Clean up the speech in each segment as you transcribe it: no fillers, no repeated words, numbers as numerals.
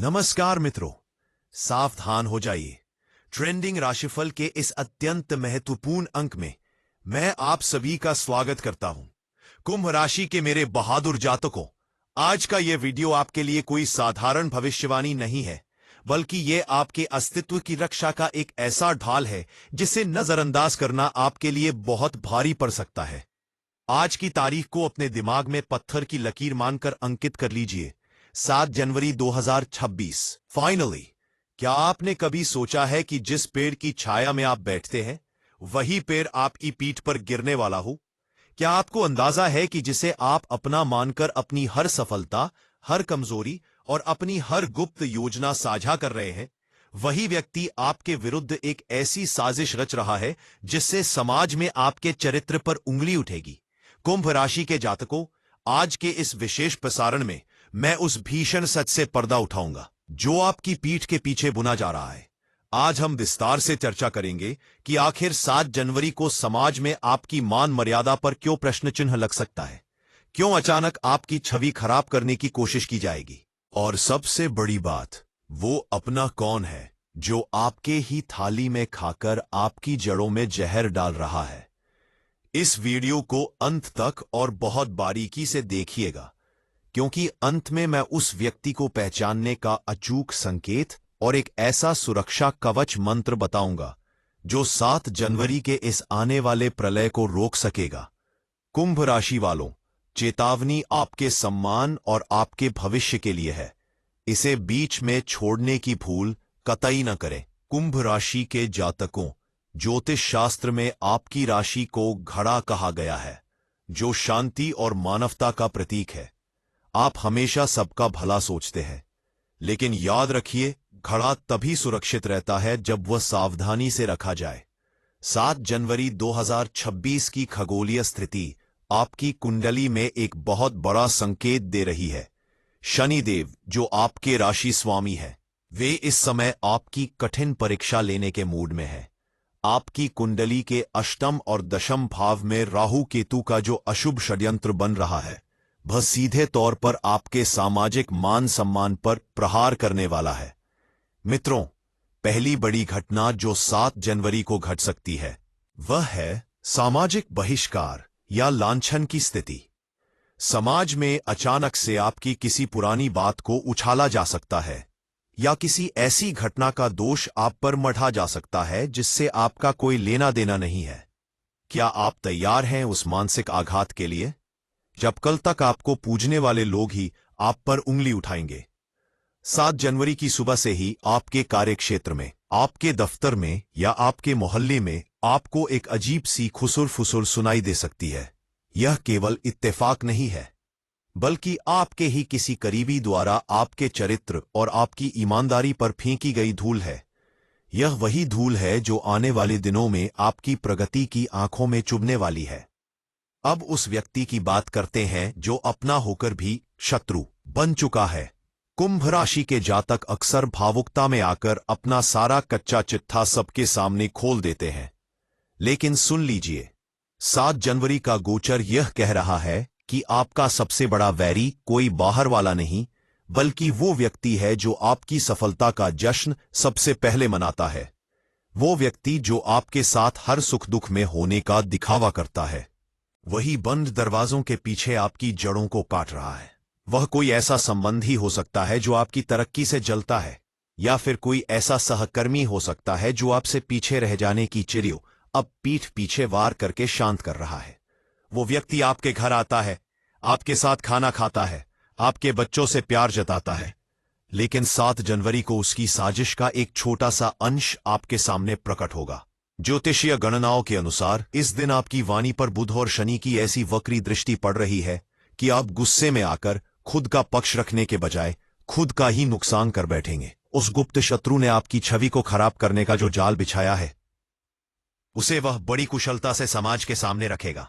नमस्कार मित्रों, सावधान हो जाइए। ट्रेंडिंग राशिफल के इस अत्यंत महत्वपूर्ण अंक में मैं आप सभी का स्वागत करता हूं। कुंभ राशि के मेरे बहादुर जातकों, आज का यह वीडियो आपके लिए कोई साधारण भविष्यवाणी नहीं है, बल्कि यह आपके अस्तित्व की रक्षा का एक ऐसा ढाल है जिसे नजरअंदाज करना आपके लिए बहुत भारी पड़ सकता है। आज की तारीख को अपने दिमाग में पत्थर की लकीर मानकर अंकित कर लीजिए, 7 जनवरी 2026। फाइनली, क्या आपने कभी सोचा है कि जिस पेड़ की छाया में आप बैठते हैं वही पेड़ आपकी पीठ पर गिरने वाला हो? क्या आपको अंदाजा है कि जिसे आप अपना मानकर अपनी हर सफलता, हर कमजोरी और अपनी हर गुप्त योजना साझा कर रहे हैं, वही व्यक्ति आपके विरुद्ध एक ऐसी साजिश रच रहा है जिससे समाज में आपके चरित्र पर उंगली उठेगी। कुंभ राशि के जातकों, आज के इस विशेष प्रसारण में मैं उस भीषण सच से पर्दा उठाऊंगा जो आपकी पीठ के पीछे बुना जा रहा है। आज हम विस्तार से चर्चा करेंगे कि आखिर 7 जनवरी को समाज में आपकी मान मर्यादा पर क्यों प्रश्न चिन्ह लग सकता है, क्यों अचानक आपकी छवि खराब करने की कोशिश की जाएगी, और सबसे बड़ी बात, वो अपना कौन है जो आपके ही थाली में खाकर आपकी जड़ों में जहर डाल रहा है। इस वीडियो को अंत तक और बहुत बारीकी से देखिएगा, क्योंकि अंत में मैं उस व्यक्ति को पहचानने का अचूक संकेत और एक ऐसा सुरक्षा कवच मंत्र बताऊंगा जो 7 जनवरी के इस आने वाले प्रलय को रोक सकेगा। कुंभ राशि वालों, चेतावनी आपके सम्मान और आपके भविष्य के लिए है। इसे बीच में छोड़ने की भूल कतई न करें। कुंभ राशि के जातकों, ज्योतिष शास्त्र में आपकी राशि को घड़ा कहा गया है, जो शांति और मानवता का प्रतीक है। आप हमेशा सबका भला सोचते हैं, लेकिन याद रखिए, घड़ा तभी सुरक्षित रहता है जब वह सावधानी से रखा जाए। 7 जनवरी 2026 की खगोलीय स्थिति आपकी कुंडली में एक बहुत बड़ा संकेत दे रही है। शनिदेव, जो आपके राशि स्वामी है, वे इस समय आपकी कठिन परीक्षा लेने के मूड में है। आपकी कुंडली के अष्टम और दशम भाव में राहु केतु का जो अशुभ षड्यंत्र बन रहा है, वह सीधे तौर पर आपके सामाजिक मान सम्मान पर प्रहार करने वाला है। मित्रों, पहली बड़ी घटना जो 7 जनवरी को घट सकती है वह है सामाजिक बहिष्कार या लांछन की स्थिति। समाज में अचानक से आपकी किसी पुरानी बात को उछाला जा सकता है, या किसी ऐसी घटना का दोष आप पर मढ़ा जा सकता है जिससे आपका कोई लेना देना नहीं है। क्या आप तैयार हैं उस मानसिक आघात के लिए, जब कल तक आपको पूजने वाले लोग ही आप पर उंगली उठाएंगे? 7 जनवरी की सुबह से ही आपके कार्यक्षेत्र में, आपके दफ्तर में या आपके मोहल्ले में आपको एक अजीब सी खुसुर-फुसुर सुनाई दे सकती है। यह केवल इत्तेफाक नहीं है, बल्कि आपके ही किसी करीबी द्वारा आपके चरित्र और आपकी ईमानदारी पर फेंकी गई धूल है। यह वही धूल है जो आने वाले दिनों में आपकी प्रगति की आंखों में चुभने वाली है। अब उस व्यक्ति की बात करते हैं जो अपना होकर भी शत्रु बन चुका है। कुंभ राशि के जातक अक्सर भावुकता में आकर अपना सारा कच्चा चिट्ठा सबके सामने खोल देते हैं, लेकिन सुन लीजिए, 7 जनवरी का गोचर यह कह रहा है कि आपका सबसे बड़ा वैरी कोई बाहर वाला नहीं, बल्कि वो व्यक्ति है जो आपकी सफलता का जश्न सबसे पहले मनाता है। वो व्यक्ति जो आपके साथ हर सुख दुख में होने का दिखावा करता है। वही बंद दरवाजों के पीछे आपकी जड़ों को काट रहा है। वह कोई ऐसा संबंधी हो सकता है जो आपकी तरक्की से जलता है, या फिर कोई ऐसा सहकर्मी हो सकता है जो आपसे पीछे रह जाने की चिड़ियों अब पीठ पीछे वार करके शांत कर रहा है। वो व्यक्ति आपके घर आता है, आपके साथ खाना खाता है, आपके बच्चों से प्यार जताता है, लेकिन 7 जनवरी को उसकी साजिश का एक छोटा सा अंश आपके सामने प्रकट होगा। ज्योतिषीय गणनाओं के अनुसार इस दिन आपकी वाणी पर बुध और शनि की ऐसी वक्री दृष्टि पड़ रही है कि आप गुस्से में आकर खुद का पक्ष रखने के बजाय खुद का ही नुकसान कर बैठेंगे। उस गुप्त शत्रु ने आपकी छवि को खराब करने का जो जाल बिछाया है, उसे वह बड़ी कुशलता से समाज के सामने रखेगा।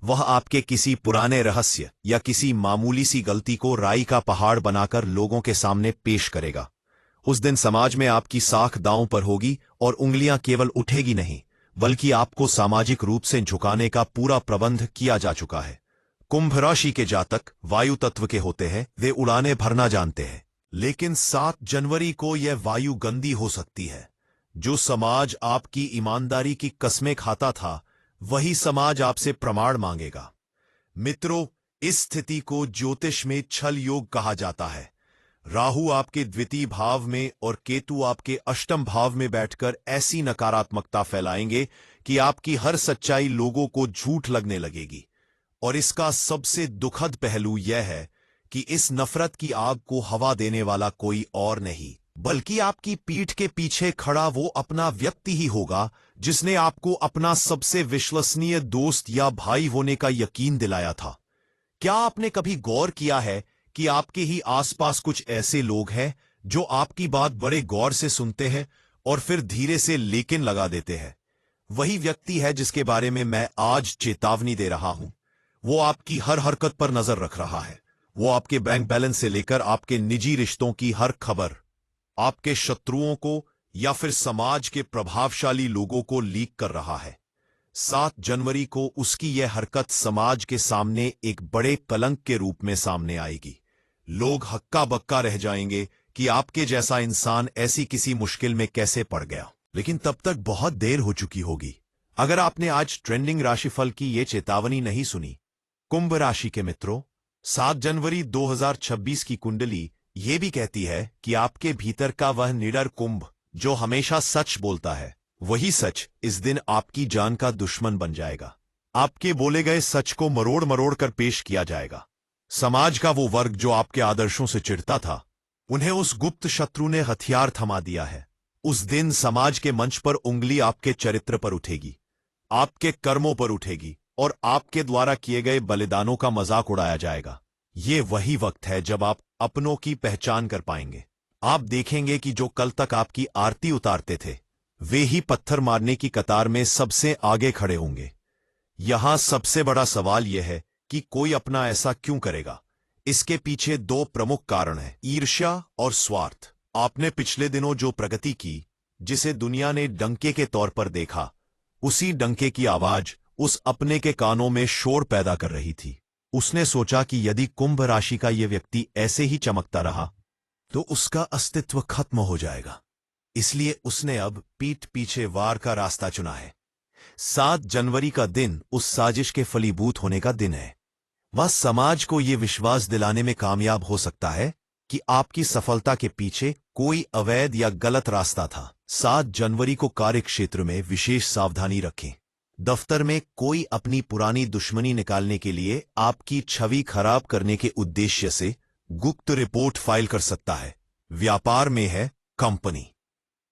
वह आपके किसी पुराने रहस्य या किसी मामूली सी गलती को राई का पहाड़ बनाकर लोगों के सामने पेश करेगा। उस दिन समाज में आपकी साख दांव पर होगी और उंगलियां केवल उठेगी नहीं, बल्कि आपको सामाजिक रूप से झुकाने का पूरा प्रबंध किया जा चुका है। कुंभ राशि के जातक वायु तत्व के होते हैं। वे उड़ाने भरना जानते हैं, लेकिन 7 जनवरी को यह वायु गंदी हो सकती है। जो समाज आपकी ईमानदारी की कस्में खाता था, वही समाज आपसे प्रमाण मांगेगा। मित्रों, इस स्थिति को ज्योतिष में छल योग कहा जाता है। राहु आपके द्वितीय भाव में और केतु आपके अष्टम भाव में बैठकर ऐसी नकारात्मकता फैलाएंगे कि आपकी हर सच्चाई लोगों को झूठ लगने लगेगी। और इसका सबसे दुखद पहलू यह है कि इस नफरत की आग को हवा देने वाला कोई और नहीं, बल्कि आपकी पीठ के पीछे खड़ा वो अपना व्यक्ति ही होगा जिसने आपको अपना सबसे विश्वसनीय दोस्त या भाई होने का यकीन दिलाया था। क्या आपने कभी गौर किया है कि आपके ही आसपास कुछ ऐसे लोग हैं जो आपकी बात बड़े गौर से सुनते हैं और फिर धीरे से लेकिन लगा देते हैं? वही व्यक्ति है जिसके बारे में मैं आज चेतावनी दे रहा हूं। वो आपकी हर हरकत पर नजर रख रहा है। वो आपके बैंक बैलेंस से लेकर आपके निजी रिश्तों की हर खबर, आपके शत्रुओं को या फिर समाज के प्रभावशाली लोगों को लीक कर रहा है। 7 जनवरी को उसकी यह हरकत समाज के सामने एक बड़े कलंक के रूप में सामने आएगी। लोग हक्का बक्का रह जाएंगे कि आपके जैसा इंसान ऐसी किसी मुश्किल में कैसे पड़ गया। लेकिन तब तक बहुत देर हो चुकी होगी। अगर आपने आज ट्रेंडिंग राशिफल की ये चेतावनी नहीं सुनी। कुंभ राशि के मित्रों, 7 जनवरी 2026 की कुंडली ये भी कहती है कि आपके भीतर का वह निडर कुंभ जो हमेशा सच बोलता है, वही सच इस दिन आपकी जान का दुश्मन बन जाएगा। आपके बोले गए सच को मरोड़ मरोड़ कर पेश किया जाएगा। समाज का वो वर्ग जो आपके आदर्शों से चिढ़ता था, उन्हें उस गुप्त शत्रु ने हथियार थमा दिया है। उस दिन समाज के मंच पर उंगली आपके चरित्र पर उठेगी, आपके कर्मों पर उठेगी और आपके द्वारा किए गए बलिदानों का मजाक उड़ाया जाएगा। ये वही वक्त है जब आप अपनों की पहचान कर पाएंगे। आप देखेंगे कि जो कल तक आपकी आरती उतारते थे, वे ही पत्थर मारने की कतार में सबसे आगे खड़े होंगे। यहां सबसे बड़ा सवाल यह है कि कोई अपना ऐसा क्यों करेगा। इसके पीछे 2 प्रमुख कारण हैं, ईर्ष्या और स्वार्थ। आपने पिछले दिनों जो प्रगति की, जिसे दुनिया ने डंके के तौर पर देखा, उसी डंके की आवाज उस अपने के कानों में शोर पैदा कर रही थी। उसने सोचा कि यदि कुंभ राशि का यह व्यक्ति ऐसे ही चमकता रहा तो उसका अस्तित्व खत्म हो जाएगा। इसलिए उसने अब पीठ पीछे वार का रास्ता चुना है। 7 जनवरी का दिन उस साजिश के फलीभूत होने का दिन है। वह समाज को यह विश्वास दिलाने में कामयाब हो सकता है कि आपकी सफलता के पीछे कोई अवैध या गलत रास्ता था। 7 जनवरी को कार्य क्षेत्र में विशेष सावधानी रखें। दफ्तर में कोई अपनी पुरानी दुश्मनी निकालने के लिए आपकी छवि खराब करने के उद्देश्य से गुप्त रिपोर्ट फाइल कर सकता है। व्यापार में है कंपनी,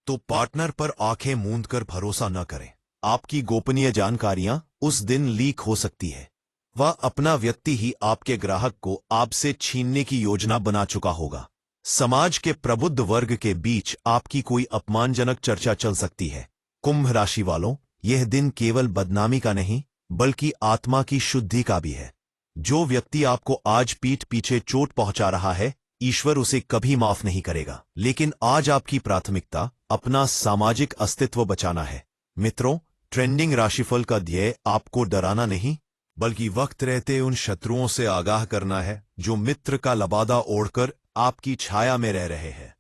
तो पार्टनर पर आंखें मूंद कर भरोसा न करें। आपकी गोपनीय जानकारियां उस दिन लीक हो सकती है। वह अपना व्यक्ति ही आपके ग्राहक को आपसे छीनने की योजना बना चुका होगा। समाज के प्रबुद्ध वर्ग के बीच आपकी कोई अपमानजनक चर्चा चल सकती है। कुंभ राशि वालों, यह दिन केवल बदनामी का नहीं, बल्कि आत्मा की शुद्धि का भी है। जो व्यक्ति आपको आज पीठ पीछे चोट पहुंचा रहा है, ईश्वर उसे कभी माफ नहीं करेगा। लेकिन आज आपकी प्राथमिकता अपना सामाजिक अस्तित्व बचाना है। मित्रों, ट्रेंडिंग राशिफल का ध्येय आपको डराना नहीं, बल्कि वक्त रहते उन शत्रुओं से आगाह करना है जो मित्र का लबादा ओढ़कर आपकी छाया में रह रहे हैं।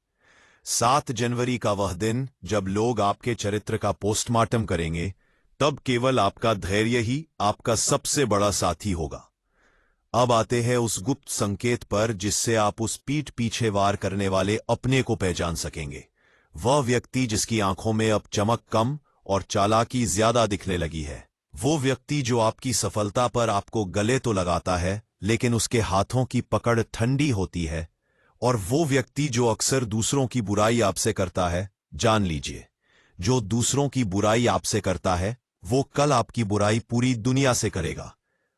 7 जनवरी का वह दिन जब लोग आपके चरित्र का पोस्टमार्टम करेंगे, तब केवल आपका धैर्य ही आपका सबसे बड़ा साथी होगा। अब आते हैं उस गुप्त संकेत पर जिससे आप उस पीठ पीछे वार करने वाले अपने को पहचान सकेंगे। वह व्यक्ति जिसकी आंखों में अब चमक कम और चालाकी ज्यादा दिखने लगी है। वो व्यक्ति जो आपकी सफलता पर आपको गले तो लगाता है, लेकिन उसके हाथों की पकड़ ठंडी होती है। और वो व्यक्ति जो अक्सर दूसरों की बुराई आपसे करता है, जान लीजिए, जो दूसरों की बुराई आपसे करता है, वो कल आपकी बुराई पूरी दुनिया से करेगा।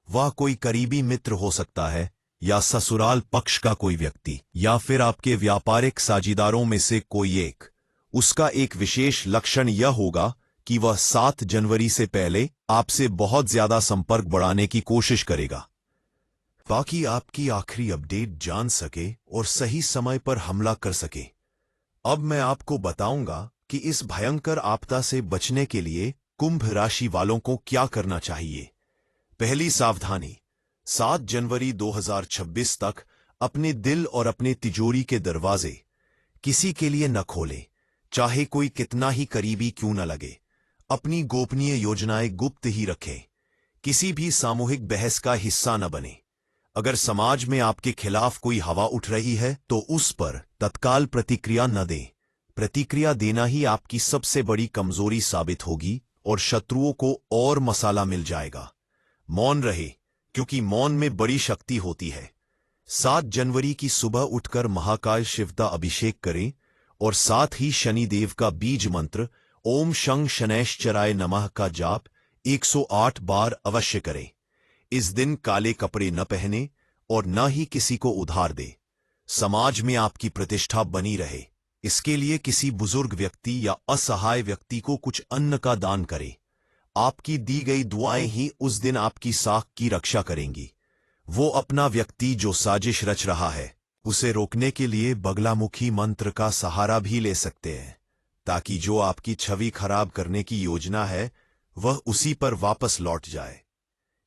वह कोई करीबी मित्र हो सकता है, या ससुराल पक्ष का कोई व्यक्ति, या फिर आपके व्यापारिक साझेदारों में से कोई एक। उसका एक विशेष लक्षण यह होगा कि वह 7 जनवरी से पहले आपसे बहुत ज्यादा संपर्क बढ़ाने की कोशिश करेगा, ताकि आपकी आखिरी अपडेट जान सके और सही समय पर हमला कर सके। अब मैं आपको बताऊंगा कि इस भयंकर आपदा से बचने के लिए कुंभ राशि वालों को क्या करना चाहिए। पहली सावधानी, 7 जनवरी 2026 तक अपने दिल और अपने तिजोरी के दरवाजे किसी के लिए न खोलें, चाहे कोई कितना ही करीबी क्यों न लगे। अपनी गोपनीय योजनाएं गुप्त ही रखें, किसी भी सामूहिक बहस का हिस्सा न बने। अगर समाज में आपके खिलाफ कोई हवा उठ रही है तो उस पर तत्काल प्रतिक्रिया न दें। प्रतिक्रिया देना ही आपकी सबसे बड़ी कमजोरी साबित होगी और शत्रुओं को और मसाला मिल जाएगा। मौन रहे, क्योंकि मौन में बड़ी शक्ति होती है। 7 जनवरी की सुबह उठकर महाकाल शिव का अभिषेक करें और साथ ही शनिदेव का बीज मंत्र ओम शं शनैश्चराय नमः का जाप 108 बार अवश्य करें। इस दिन काले कपड़े न पहने और न ही किसी को उधार दे। समाज में आपकी प्रतिष्ठा बनी रहे, इसके लिए किसी बुजुर्ग व्यक्ति या असहाय व्यक्ति को कुछ अन्न का दान करें। आपकी दी गई दुआएं ही उस दिन आपकी साख की रक्षा करेंगी। वो अपना व्यक्ति जो साजिश रच रहा है, उसे रोकने के लिए बगलामुखी मंत्र का सहारा भी ले सकते हैं, ताकि जो आपकी छवि खराब करने की योजना है वह उसी पर वापस लौट जाए।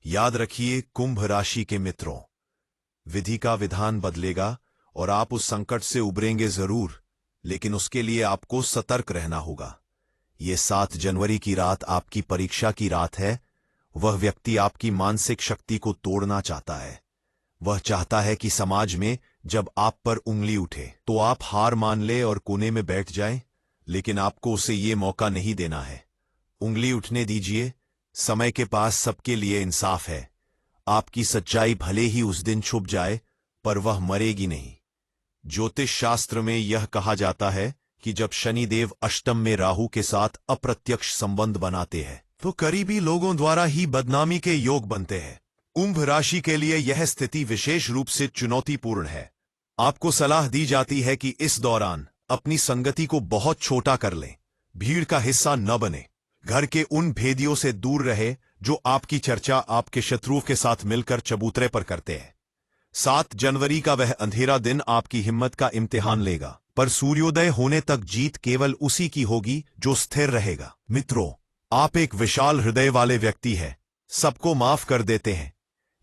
याद रखिए कुंभ राशि के मित्रों, विधि का विधान बदलेगा और आप उस संकट से उबरेंगे जरूर, लेकिन उसके लिए आपको सतर्क रहना होगा। ये 7 जनवरी की रात आपकी परीक्षा की रात है। वह व्यक्ति आपकी मानसिक शक्ति को तोड़ना चाहता है। वह चाहता है कि समाज में जब आप पर उंगली उठे तो आप हार मान ले और कोने में बैठ जाएं, लेकिन आपको उसे ये मौका नहीं देना है। उंगली उठने दीजिए, समय के पास सबके लिए इंसाफ है। आपकी सच्चाई भले ही उस दिन छुप जाए, पर वह मरेगी नहीं। ज्योतिष शास्त्र में यह कहा जाता है कि जब शनिदेव अष्टम में राहु के साथ अप्रत्यक्ष संबंध बनाते हैं तो करीबी लोगों द्वारा ही बदनामी के योग बनते हैं। कुंभ राशि के लिए यह स्थिति विशेष रूप से चुनौतीपूर्ण है। आपको सलाह दी जाती है कि इस दौरान अपनी संगति को बहुत छोटा कर लें, भीड़ का हिस्सा न बने, घर के उन भेदियों से दूर रहे जो आपकी चर्चा आपके शत्रुओं के साथ मिलकर चबूतरे पर करते हैं। 7 जनवरी का वह अंधेरा दिन आपकी हिम्मत का इम्तिहान लेगा, पर सूर्योदय होने तक जीत केवल उसी की होगी जो स्थिर रहेगा। मित्रों, आप एक विशाल हृदय वाले व्यक्ति हैं, सबको माफ कर देते हैं,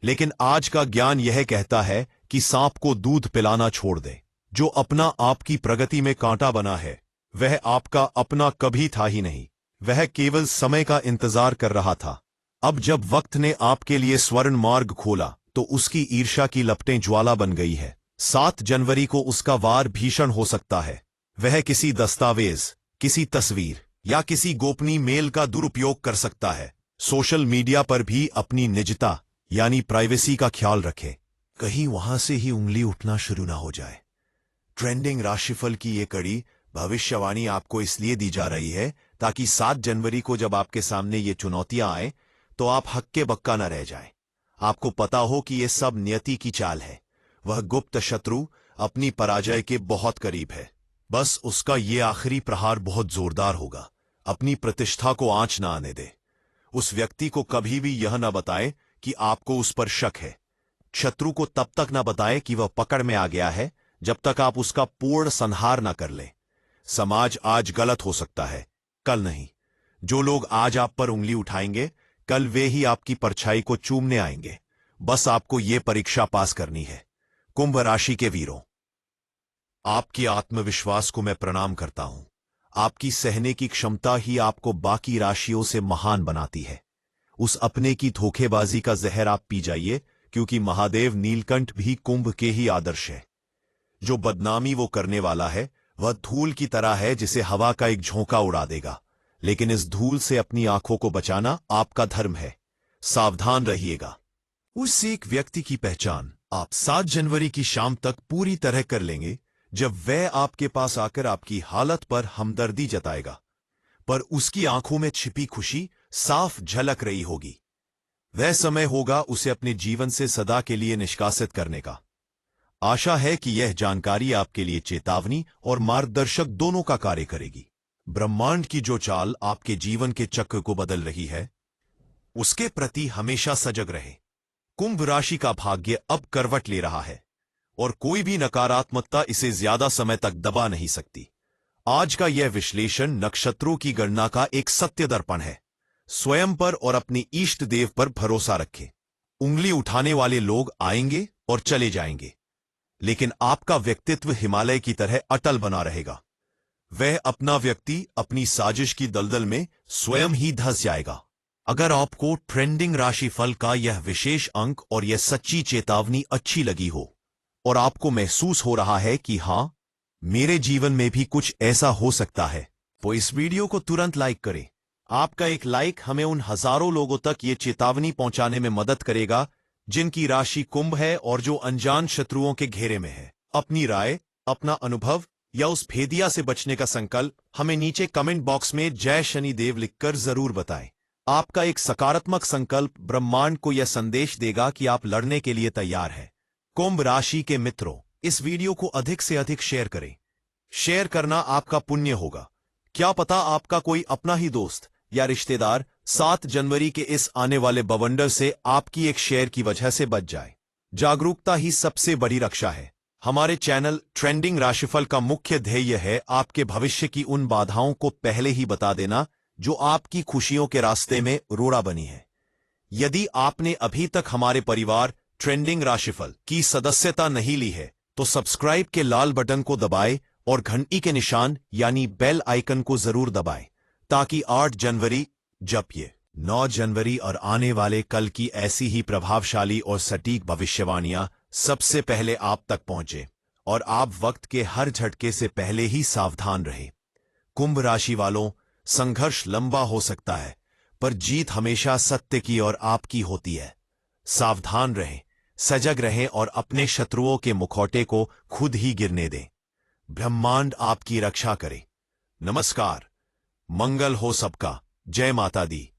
लेकिन आज का ज्ञान यह कहता है कि सांप को दूध पिलाना छोड़ दे। जो अपना आपकी प्रगति में कांटा बना है वह आपका अपना कभी था ही नहीं, वह केवल समय का इंतजार कर रहा था। अब जब वक्त ने आपके लिए स्वर्ण मार्ग खोला तो उसकी ईर्ष्या की लपटें ज्वाला बन गई है। 7 जनवरी को उसका वार भीषण हो सकता है। वह किसी दस्तावेज, किसी तस्वीर या किसी गोपनीय मेल का दुरुपयोग कर सकता है। सोशल मीडिया पर भी अपनी निजता यानी प्राइवेसी का ख्याल रखें, कहीं वहां से ही उंगली उठना शुरू ना हो जाए। ट्रेंडिंग राशिफल की ये कड़ी भविष्यवाणी आपको इसलिए दी जा रही है ताकि 7 जनवरी को जब आपके सामने ये चुनौतियां आए तो आप हक्के बक्का न रह जाएं। आपको पता हो कि यह सब नियति की चाल है। वह गुप्त शत्रु अपनी पराजय के बहुत करीब है। बस उसका ये आखिरी प्रहार बहुत जोरदार होगा। अपनी प्रतिष्ठा को आंच न आने दे। उस व्यक्ति को कभी भी यह न बताए कि आपको उस पर शक है। शत्रु को तब तक न बताए कि वह पकड़ में आ गया है जब तक आप उसका पूर्ण संहार न कर ले। समाज आज गलत हो सकता है, कल नहीं। जो लोग आज आप पर उंगली उठाएंगे कल वे ही आपकी परछाई को चूमने आएंगे। बस आपको ये परीक्षा पास करनी है। कुंभ राशि के वीरों, आपके आत्मविश्वास को मैं प्रणाम करता हूं। आपकी सहने की क्षमता ही आपको बाकी राशियों से महान बनाती है। उस अपने की धोखेबाजी का जहर आप पी जाइए, क्योंकि महादेव नीलकंठ भी कुंभ के ही आदर्श है। जो बदनामी वो करने वाला है वह धूल की तरह है जिसे हवा का एक झोंका उड़ा देगा, लेकिन इस धूल से अपनी आंखों को बचाना आपका धर्म है। सावधान रहिएगा। उस एक व्यक्ति की पहचान आप 7 जनवरी की शाम तक पूरी तरह कर लेंगे जब वह आपके पास आकर आपकी हालत पर हमदर्दी जताएगा, पर उसकी आंखों में छिपी खुशी साफ झलक रही होगी। वह समय होगा उसे अपने जीवन से सदा के लिए निष्कासित करने का। आशा है कि यह जानकारी आपके लिए चेतावनी और मार्गदर्शक दोनों का कार्य करेगी। ब्रह्मांड की जो चाल आपके जीवन के चक्र को बदल रही है, उसके प्रति हमेशा सजग रहे। कुंभ राशि का भाग्य अब करवट ले रहा है और कोई भी नकारात्मकता इसे ज्यादा समय तक दबा नहीं सकती। आज का यह विश्लेषण नक्षत्रों की गणना का एक सत्य दर्पण है। स्वयं पर और अपने इष्ट देव पर भरोसा रखें। उंगली उठाने वाले लोग आएंगे और चले जाएंगे, लेकिन आपका व्यक्तित्व हिमालय की तरह अटल बना रहेगा। वह अपना व्यक्ति अपनी साजिश की दलदल में स्वयं ही धंस जाएगा। अगर आपको ट्रेंडिंग राशिफल का यह विशेष अंक और यह सच्ची चेतावनी अच्छी लगी हो और आपको महसूस हो रहा है कि हाँ, मेरे जीवन में भी कुछ ऐसा हो सकता है, तो इस वीडियो को तुरंत लाइक करें। आपका एक लाइक हमें उन हजारों लोगों तक ये चेतावनी पहुंचाने में मदद करेगा जिनकी राशि कुंभ है और जो अनजान शत्रुओं के घेरे में है। अपनी राय, अपना अनुभव या उस भेदिया से बचने का संकल्प हमें नीचे कमेंट बॉक्स में जय शनिदेव लिखकर जरूर बताएं। आपका एक सकारात्मक संकल्प ब्रह्मांड को यह संदेश देगा कि आप लड़ने के लिए तैयार हैं। कुंभ राशि के मित्रों, इस वीडियो को अधिक से अधिक शेयर करें। शेयर करना आपका पुण्य होगा। क्या पता आपका कोई अपना ही दोस्त या रिश्तेदार 7 जनवरी के इस आने वाले बवंडर से आपकी एक शेयर की वजह से बच जाए। जागरूकता ही सबसे बड़ी रक्षा है। हमारे चैनल ट्रेंडिंग राशिफल का मुख्य ध्येय है आपके भविष्य की उन बाधाओं को पहले ही बता देना जो आपकी खुशियों के रास्ते में रोड़ा बनी है। यदि आपने अभी तक हमारे परिवार ट्रेंडिंग राशिफल की सदस्यता नहीं ली है तो सब्सक्राइब के लाल बटन को दबाएं और घंटी के निशान यानी बेल आइकन को जरूर दबाएं ताकि 8 जनवरी, जब ये 9 जनवरी और आने वाले कल की ऐसी ही प्रभावशाली और सटीक भविष्यवाणियां सबसे पहले आप तक पहुंचे और आप वक्त के हर झटके से पहले ही सावधान रहे। कुंभ राशि वालों, संघर्ष लंबा हो सकता है पर जीत हमेशा सत्य की और आपकी होती है। सावधान रहें, सजग रहें और अपने शत्रुओं के मुखौटे को खुद ही गिरने दें। ब्रह्मांड आपकी रक्षा करे। नमस्कार, मंगल हो सबका। जय माता दी।